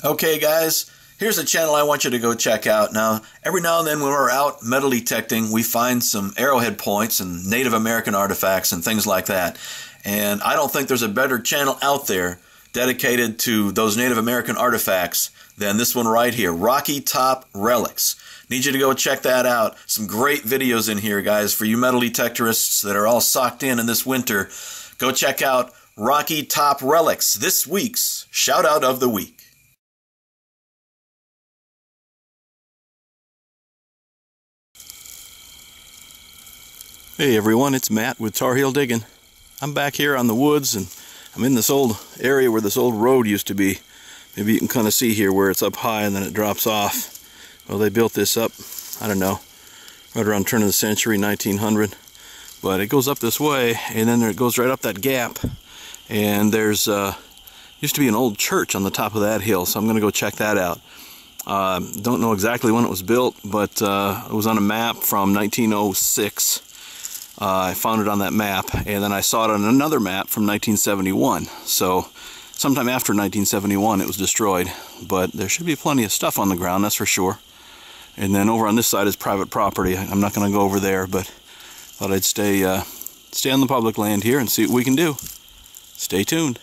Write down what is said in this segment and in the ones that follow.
Okay guys, here's a channel I want you to go check out. Now, every now and then when we're out metal detecting, we find some arrowhead points and Native American artifacts and things like that. And I don't think there's a better channel out there dedicated to those Native American artifacts than this one right here, Rocky Top Relics. Need you to go check that out. Some great videos in here, guys, for you metal detectorists that are all socked in this winter. Go check out Rocky Top Relics, this week's Shout Out of the Week. Hey everyone, it's Matt with Tar Heel Digging. I'm back here on the woods and I'm in this old area where this old road used to be. Maybe you can kind of see here where it's up high and then it drops off. Well, they built this up, I don't know, right around turn of the century, 1900. But it goes up this way and then it goes right up that gap. And there's used to be an old church on the top of that hill, so I'm going to go check that out. Don't know exactly when it was built, but it was on a map from 1906. I found it on that map, and then I saw it on another map from 1971. So sometime after 1971 it was destroyed, but there should be plenty of stuff on the ground, that's for sure. And then over on this side is private property. I'm not going to go over there, but thought I'd stay on the public land here and see what we can do. Stay tuned.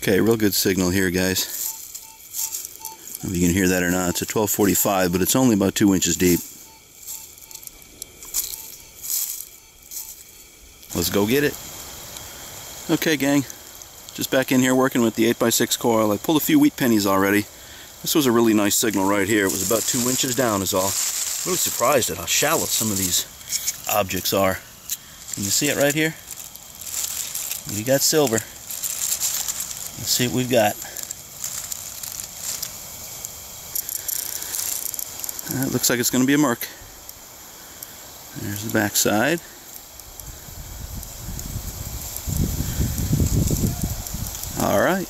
Okay, real good signal here, guys. I don't know if you can hear that or not. It's a 1245, but it's only about 2 inches deep. Let's go get it. Okay, gang. Just back in here working with the 8x6 coil. I pulled a few wheat pennies already. This was a really nice signal right here. It was about 2 inches down is all. Really surprised at how shallow some of these objects are. Can you see it right here? We got silver. Let's see what we've got. It looks like it's going to be a merc. There's the back side. All right.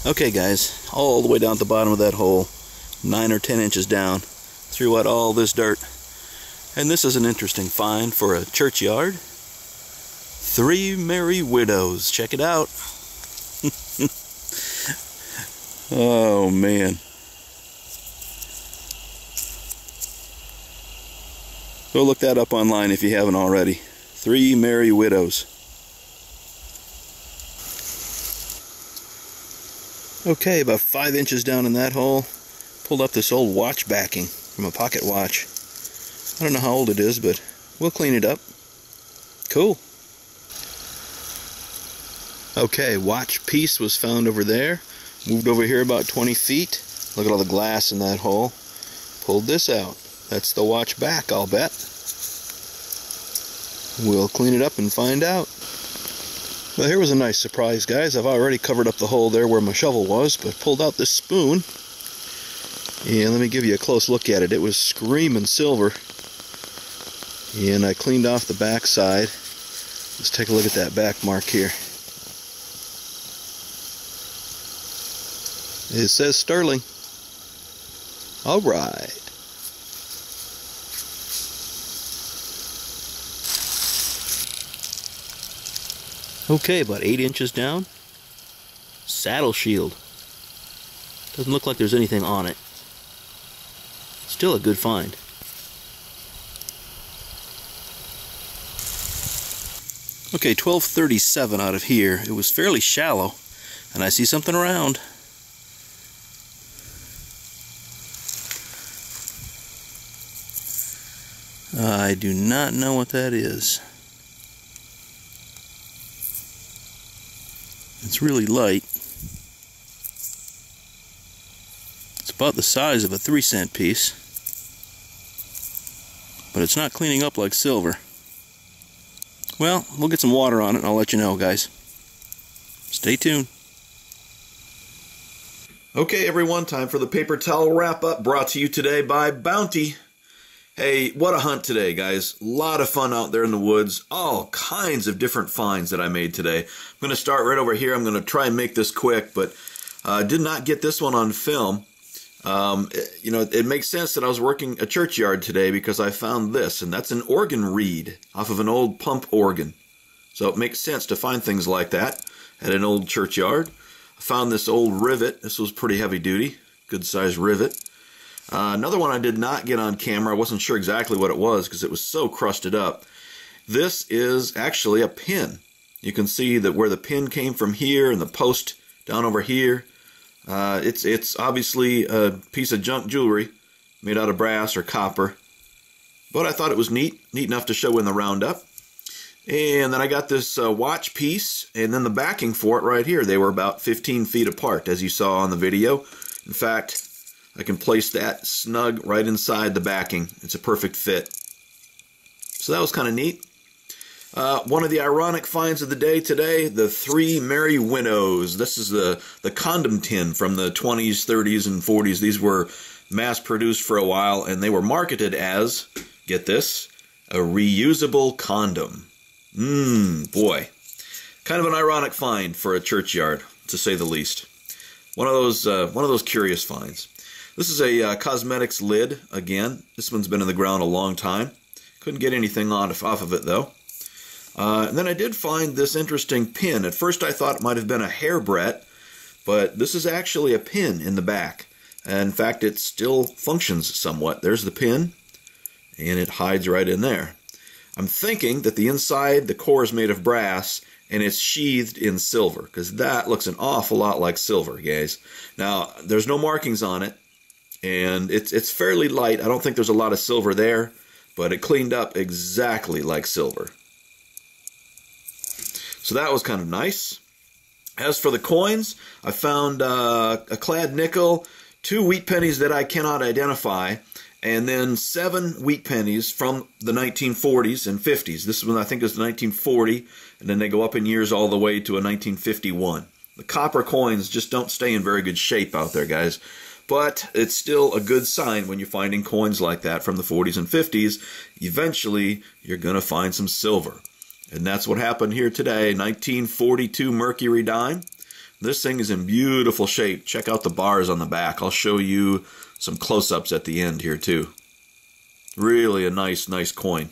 Okay, guys, all the way down at the bottom of that hole, 9 or 10 inches down, threw out all this dirt. And this is an interesting find for a churchyard. 3 Merry Widows. Check it out. Oh, man. Go look that up online if you haven't already. 3 Merry Widows. Okay, about 5 inches down in that hole, pulled up this old watch backing from a pocket watch. I don't know how old it is, but we'll clean it up. Cool. Okay, watch piece was found over there. Moved over here about 20 feet. Look at all the glass in that hole. Pulled this out. That's the watch back, I'll bet. We'll clean it up and find out. Well, here was a nice surprise, guys. I've already covered up the hole there where my shovel was, but pulled out this spoon. And let me give you a close look at it. It was screaming silver. And I cleaned off the back side. Let's take a look at that back mark here. It says sterling. All right. Okay, about 8 inches down. Saddle shield. Doesn't look like there's anything on it. Still a good find. Okay, 1237 out of here. It was fairly shallow, and I see something around. I do not know what that is. It's really light. It's about the size of a 3-cent piece, but it's not cleaning up like silver. Well, we'll get some water on it and I'll let you know, guys. Stay tuned. Okay, everyone, time for the paper towel wrap-up, brought to you today by Bounty. Hey, what a hunt today, guys. A lot of fun out there in the woods. All kinds of different finds that I made today. I'm going to start right over here. I'm going to try and make this quick, but Did not get this one on film. You know, it makes sense that I was working a churchyard today because I found this, and that's an organ reed off of an old pump organ. So it makes sense to find things like that at an old churchyard. I found this old rivet. This was pretty heavy duty, good sized rivet. Another one I did not get on camera. I wasn't sure exactly what it was because it was so crusted up. This is actually a pin. You can see that where the pin came from here and the post down over here. It's obviously a piece of junk jewelry made out of brass or copper. But I thought it was neat enough to show in the roundup. And then I got this watch piece and then the backing for it right here. They were about 15 feet apart, as you saw on the video. In fact, I can place that snug right inside the backing. It's a perfect fit. So that was kind of neat. One of the ironic finds of the day today, the 3 Merry Widows. This is the condom tin from the 20s, 30s, and 40s. These were mass-produced for a while, and they were marketed as, get this, a reusable condom. Boy. Kind of an ironic find for a churchyard, to say the least. One of those curious finds. This is a cosmetics lid, again. This one's been in the ground a long time. Couldn't get anything off of it, though. And then I did find this interesting pin. At first I thought it might have been a hairbret, but this is actually a pin in the back. And in fact, it still functions somewhat. There's the pin, and it hides right in there. I'm thinking that the inside, the core is made of brass, and it's sheathed in silver, because that looks an awful lot like silver, guys. Now, there's no markings on it, and it's fairly light. I don't think there's a lot of silver there, but it cleaned up exactly like silver. So that was kind of nice. As for the coins, I found a clad nickel, 2 wheat pennies that I cannot identify, and then 7 wheat pennies from the 1940s and 50s. This one I think is 1940, and then they go up in years all the way to a 1951. The copper coins just don't stay in very good shape out there, guys. But it's still a good sign when you're finding coins like that from the 40s and 50s. Eventually, you're going to find some silver. And that's what happened here today, 1942 Mercury dime. This thing is in beautiful shape. Check out the bars on the back. I'll show you some close-ups at the end here too. Really a nice coin.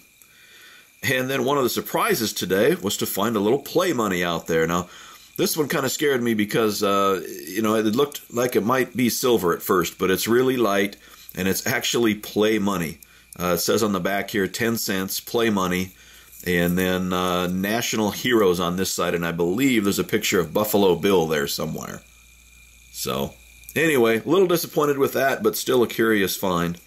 And then one of the surprises today was to find a little play money out there. Now, this one kind of scared me because, you know, it looked like it might be silver at first, but it's really light, and it's actually play money. It says on the back here, 10 cents, play money. And then National Heroes on this side, and I believe there's a picture of Buffalo Bill there somewhere. So, anyway, a little disappointed with that, but still a curious find.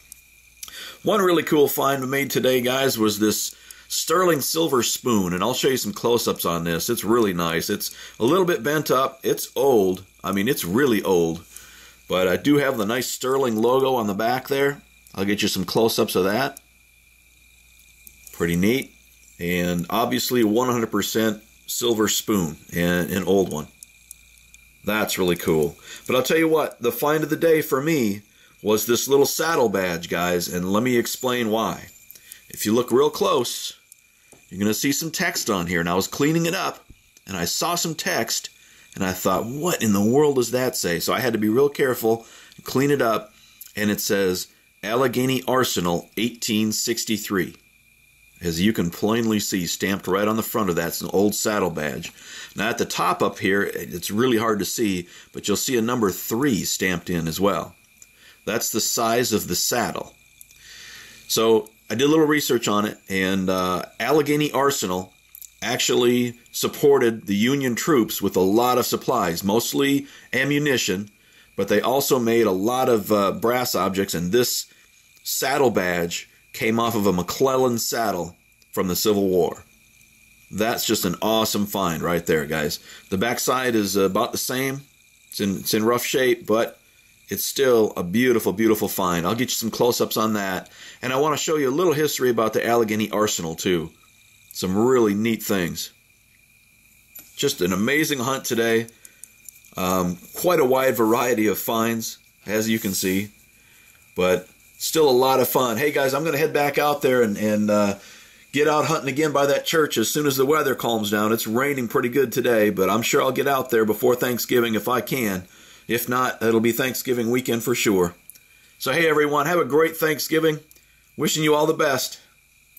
One really cool find we made today, guys, was this sterling silver spoon, and I'll show you some close-ups on this. It's really nice. It's a little bit bent up. It's old. I mean, it's really old. But I do have the nice sterling logo on the back there. I'll get you some close-ups of that. Pretty neat. And obviously 100% silver spoon, and an old one. That's really cool. But I'll tell you what, the find of the day for me was this little saddle badge, guys, and let me explain why. If you look real close, you're going to see some text on here. And I was cleaning it up, and I saw some text, and I thought, what in the world does that say? So I had to be real careful and clean it up, and it says, Allegheny Arsenal, 1863. As you can plainly see, stamped right on the front of that, it's an old saddle badge. Now at the top up here, it's really hard to see, but you'll see a number 3 stamped in as well. That's the size of the saddle. So I did a little research on it, and Allegheny Arsenal actually supported the Union troops with a lot of supplies, mostly ammunition, but they also made a lot of brass objects, and this saddle badge came off of a McClellan saddle from the Civil War. That's just an awesome find right there, guys. The backside is about the same. It's in rough shape, but it's still a beautiful, beautiful find. I'll get you some close-ups on that. And I want to show you a little history about the Allegheny Arsenal, too. Some really neat things. Just an amazing hunt today. Quite a wide variety of finds, as you can see. But still a lot of fun. Hey guys, I'm going to head back out there and get out hunting again by that church as soon as the weather calms down. It's raining pretty good today, but I'm sure I'll get out there before Thanksgiving if I can. If not, it'll be Thanksgiving weekend for sure. So hey everyone, have a great Thanksgiving. Wishing you all the best.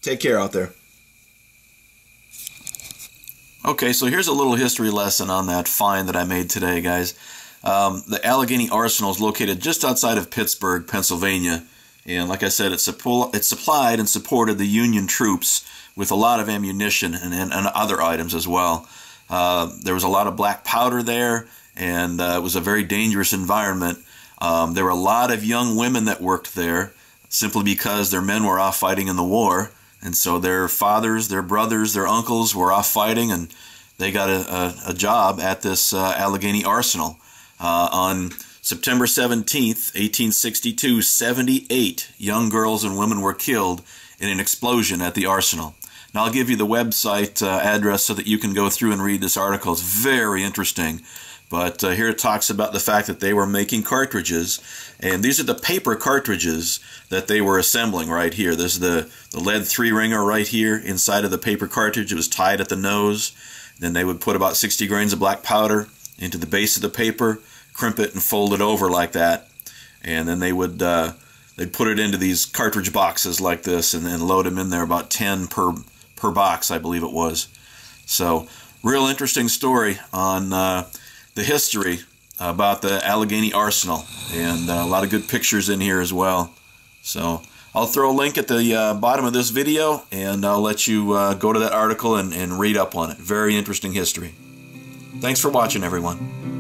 Take care out there. Okay, so here's a little history lesson on that find that I made today, guys. The Allegheny Arsenal is located just outside of Pittsburgh, Pennsylvania. And like I said, it supplied and supported the Union troops with a lot of ammunition and other items as well. There was a lot of black powder there, and it was a very dangerous environment. There were a lot of young women that worked there simply because their men were off fighting in the war. And so their fathers, their brothers, their uncles were off fighting, and they got a job at this Allegheny Arsenal. On September 17th, 1862, 78 young girls and women were killed in an explosion at the arsenal. Now I'll give you the website address so that you can go through and read this article. It's very interesting. But here it talks about the fact that they were making cartridges, and these are the paper cartridges that they were assembling right here. This is the lead 3-ringer right here inside of the paper cartridge. It was tied at the nose. Then they would put about 60 grains of black powder into the base of the paper, crimp it and fold it over like that, and then they would they'd put it into these cartridge boxes like this, and then load them in there, about 10 per box, I believe it was. So real interesting story on the history about the Allegheny Arsenal, and a lot of good pictures in here as well. So I'll throw a link at the bottom of this video, and I'll let you go to that article and read up on it. Very interesting history. Thanks for watching, everyone.